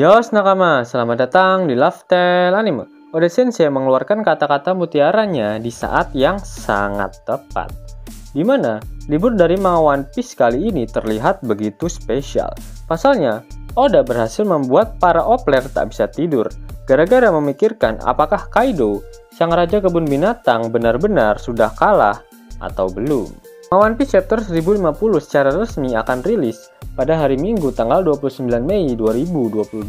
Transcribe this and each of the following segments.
Yos nakama, selamat datang di Love-Tale Anime. Oda Sensei mengeluarkan kata-kata mutiaranya di saat yang sangat tepat, dimana libur dari manga One Piece kali ini terlihat begitu spesial. Pasalnya, Oda berhasil membuat para opler tak bisa tidur, gara-gara memikirkan apakah Kaido, sang raja kebun binatang, benar-benar sudah kalah atau belum. One Piece Chapter 1050 secara resmi akan rilis pada hari Minggu tanggal 29 Mei 2022.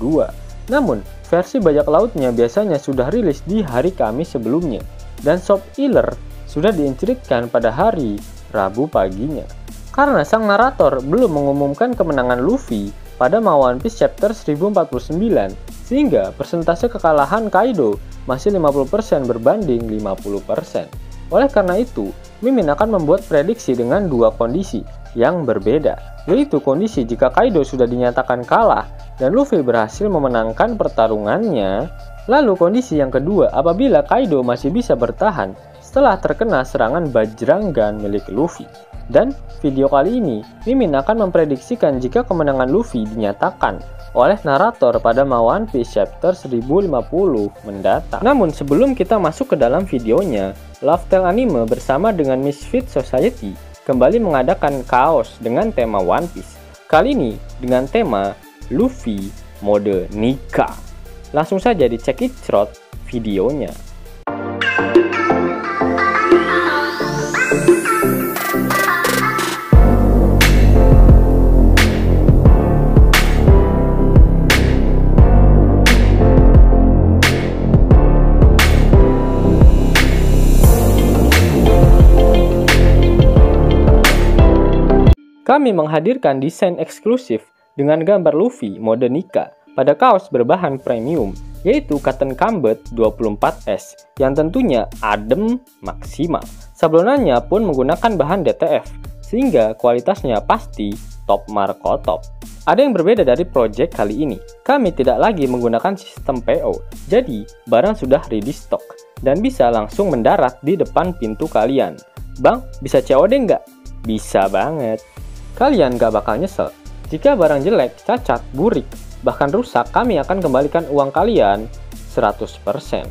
Namun, versi bajak lautnya biasanya sudah rilis di hari Kamis sebelumnya, dan Shop Iller sudah diinceritakan pada hari Rabu paginya. Karena sang narator belum mengumumkan kemenangan Luffy pada One Piece Chapter 1049, sehingga persentase kekalahan Kaido masih 50% berbanding 50%. Oleh karena itu, Mimin akan membuat prediksi dengan dua kondisi yang berbeda, yaitu kondisi jika Kaido sudah dinyatakan kalah dan Luffy berhasil memenangkan pertarungannya, lalu kondisi yang kedua apabila Kaido masih bisa bertahan setelah terkena serangan Bajrangan milik Luffy. Dan video kali ini, Mimin akan memprediksikan jika kemenangan Luffy dinyatakan oleh narator pada One Piece Chapter 1050 mendatang. Namun sebelum kita masuk ke dalam videonya, Love-Tale Anime bersama dengan Misfit Society kembali mengadakan kaos dengan tema One Piece. Kali ini dengan tema Luffy mode nikah. Langsung saja dicek icrot videonya. Kami menghadirkan desain eksklusif dengan gambar Luffy mode nikah pada kaos berbahan premium, yaitu Cotton Combat 24S, yang tentunya adem maksimal. Sablonannya pun menggunakan bahan DTF, sehingga kualitasnya pasti top Marco top. Ada yang berbeda dari project kali ini, kami tidak lagi menggunakan sistem PO, jadi barang sudah ready stock, dan bisa langsung mendarat di depan pintu kalian. Bang, bisa COD nggak? Bisa banget. Kalian gak bakal nyesel. Jika barang jelek, cacat, burik, bahkan rusak, kami akan kembalikan uang kalian 100%.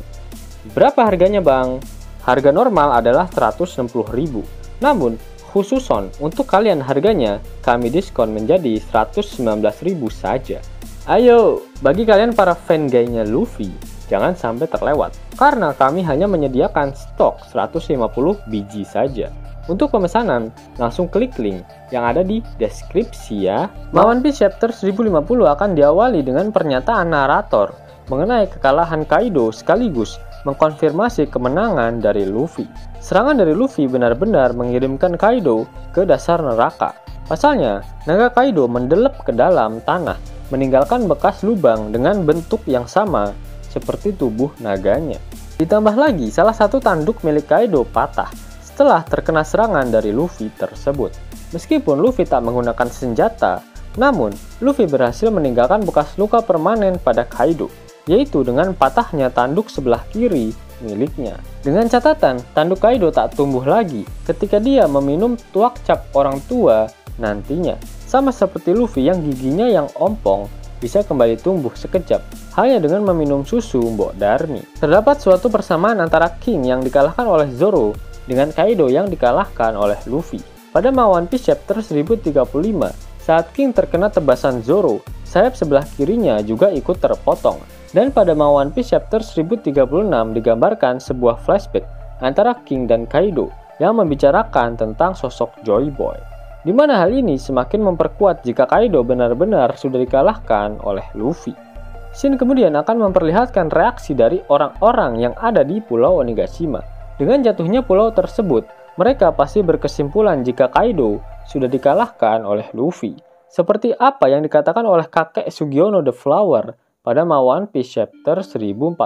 Berapa harganya bang? Harga normal adalah 160.000. Namun, khususon untuk kalian harganya, kami diskon menjadi 119.000 saja. Ayo, bagi kalian para fan gaynya Luffy, jangan sampai terlewat. Karena kami hanya menyediakan stok 150 biji saja. Untuk pemesanan, langsung klik link yang ada di deskripsi ya. One Piece Chapter 1050 akan diawali dengan pernyataan narator mengenai kekalahan Kaido sekaligus mengkonfirmasi kemenangan dari Luffy. Serangan dari Luffy benar-benar mengirimkan Kaido ke dasar neraka. Pasalnya, naga Kaido mendelep ke dalam tanah, meninggalkan bekas lubang dengan bentuk yang sama seperti tubuh naganya. Ditambah lagi, salah satu tanduk milik Kaido patah setelah terkena serangan dari Luffy tersebut. Meskipun Luffy tak menggunakan senjata, namun Luffy berhasil meninggalkan bekas luka permanen pada Kaido, yaitu dengan patahnya tanduk sebelah kiri miliknya. Dengan catatan, tanduk Kaido tak tumbuh lagi ketika dia meminum tuak cap orang tua nantinya. Sama seperti Luffy yang giginya yang ompong bisa kembali tumbuh sekejap hanya dengan meminum susu Mbok Darmi. Terdapat suatu persamaan antara King yang dikalahkan oleh Zoro dengan Kaido yang dikalahkan oleh Luffy. Pada One Piece Chapter 1035, saat King terkena tebasan Zoro, sayap sebelah kirinya juga ikut terpotong. Dan pada One Piece Chapter 1036 digambarkan sebuah flashback antara King dan Kaido yang membicarakan tentang sosok Joy Boy, di mana hal ini semakin memperkuat jika Kaido benar-benar sudah dikalahkan oleh Luffy. Scene kemudian akan memperlihatkan reaksi dari orang-orang yang ada di Pulau Onigashima. Dengan jatuhnya pulau tersebut, mereka pasti berkesimpulan jika Kaido sudah dikalahkan oleh Luffy. Seperti apa yang dikatakan oleh kakek Sugiono the Flower pada One Piece Chapter 1048.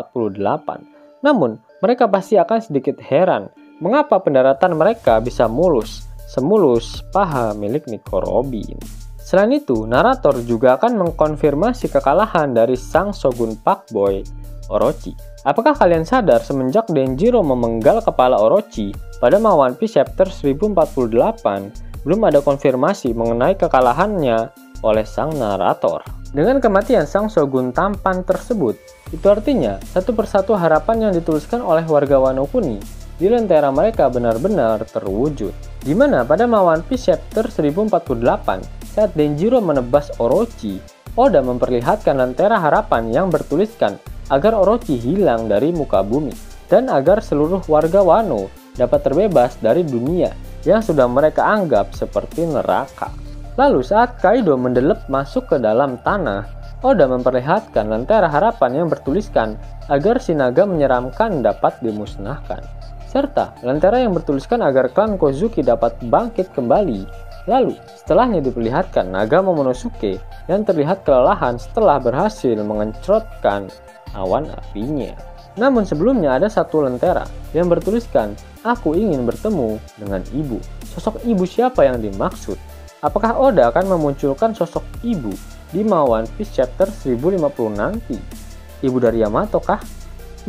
Namun, mereka pasti akan sedikit heran mengapa pendaratan mereka bisa mulus, semulus paha milik Nico Robin. Selain itu, narator juga akan mengkonfirmasi kekalahan dari sang Shogun Pakboy, Orochi. Apakah kalian sadar semenjak Denjiro memenggal kepala Orochi pada One Piece Chapter 1048, belum ada konfirmasi mengenai kekalahannya oleh sang narator. Dengan kematian sang shogun tampan tersebut, itu artinya satu persatu harapan yang dituliskan oleh warga Wano Kuni di lentera mereka benar-benar terwujud. Di mana pada One Piece chapter 1048, saat Denjiro menebas Orochi, Oda memperlihatkan lentera harapan yang bertuliskan agar Orochi hilang dari muka bumi dan agar seluruh warga Wano dapat terbebas dari dunia yang sudah mereka anggap seperti neraka. Lalu saat Kaido mendelep masuk ke dalam tanah, Oda memperlihatkan lentera harapan yang bertuliskan agar si naga menyeramkan dapat dimusnahkan, serta lentera yang bertuliskan agar klan Kozuki dapat bangkit kembali. Lalu setelahnya diperlihatkan naga Momonosuke yang terlihat kelelahan setelah berhasil mengencrotkan awan apinya. Namun sebelumnya ada satu lentera yang bertuliskan, "Aku ingin bertemu dengan ibu." Sosok ibu siapa yang dimaksud? Apakah Oda akan memunculkan sosok ibu di One Piece chapter 1050 nanti? Ibu dari Yamato kah?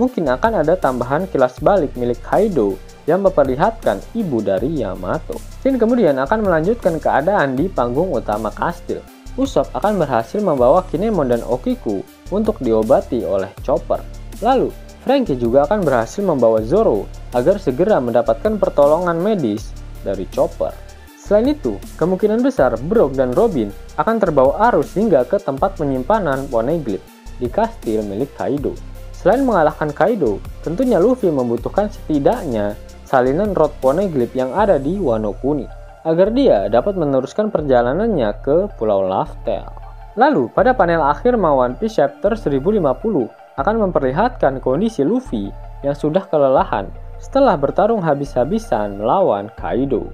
Mungkin akan ada tambahan kilas balik milik Kaido yang memperlihatkan ibu dari Yamato. Scene kemudian akan melanjutkan keadaan di panggung utama kastil. Usopp akan berhasil membawa Kinemon dan Okiku untuk diobati oleh Chopper. Lalu, Franky juga akan berhasil membawa Zoro agar segera mendapatkan pertolongan medis dari Chopper. Selain itu, kemungkinan besar Brook dan Robin akan terbawa arus hingga ke tempat penyimpanan Poneglyph di kastil milik Kaido. Selain mengalahkan Kaido, tentunya Luffy membutuhkan setidaknya salinan Rod Poneglyph yang ada di Wano Kuni agar dia dapat meneruskan perjalanannya ke Pulau Laftel. Lalu, pada panel akhir One Piece chapter 1050 akan memperlihatkan kondisi Luffy yang sudah kelelahan setelah bertarung habis-habisan melawan Kaido.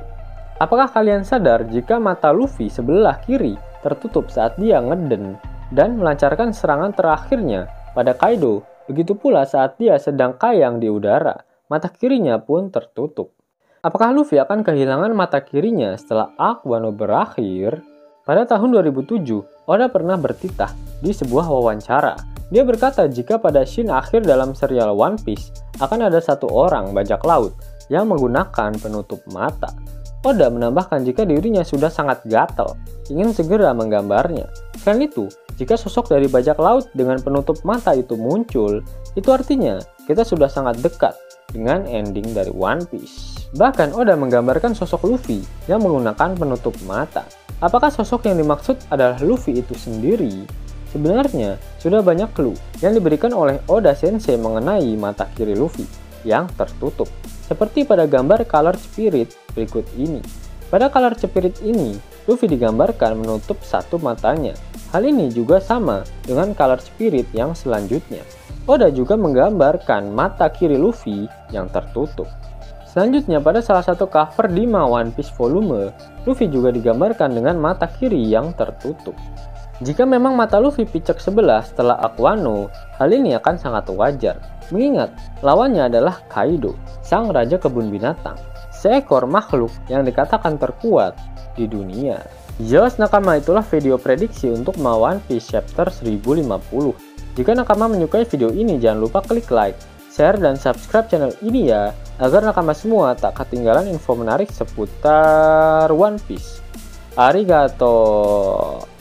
Apakah kalian sadar jika mata Luffy sebelah kiri tertutup saat dia ngeden dan melancarkan serangan terakhirnya pada Kaido? Begitu pula saat dia sedang kayang di udara, mata kirinya pun tertutup. Apakah Luffy akan kehilangan mata kirinya setelah arc Wano berakhir? Pada tahun 2007, Oda pernah bertitah di sebuah wawancara. Dia berkata jika pada scene akhir dalam serial One Piece akan ada satu orang bajak laut yang menggunakan penutup mata. Oda menambahkan jika dirinya sudah sangat gatal, ingin segera menggambarnya. Selain itu, jika sosok dari bajak laut dengan penutup mata itu muncul, itu artinya kita sudah sangat dekat dengan ending dari One Piece. Bahkan Oda menggambarkan sosok Luffy yang menggunakan penutup mata. Apakah sosok yang dimaksud adalah Luffy itu sendiri? Sebenarnya, sudah banyak clue yang diberikan oleh Oda Sensei mengenai mata kiri Luffy yang tertutup. Seperti pada gambar Color Spirit berikut ini. Pada Color Spirit ini, Luffy digambarkan menutup satu matanya. Hal ini juga sama dengan Color Spirit yang selanjutnya. Oda juga menggambarkan mata kiri Luffy yang tertutup. Selanjutnya pada salah satu cover di One Piece volume, Luffy juga digambarkan dengan mata kiri yang tertutup. Jika memang mata Luffy picek sebelah setelah arc Wano, hal ini akan sangat wajar. Mengingat lawannya adalah Kaido, sang raja kebun binatang, seekor makhluk yang dikatakan terkuat di dunia. Yos nakama, itulah video prediksi untuk One Piece chapter 1050. Jika nakama menyukai video ini, jangan lupa klik like, share, dan subscribe channel ini ya, agar nakama semua tak ketinggalan info menarik seputar One Piece. Arigato.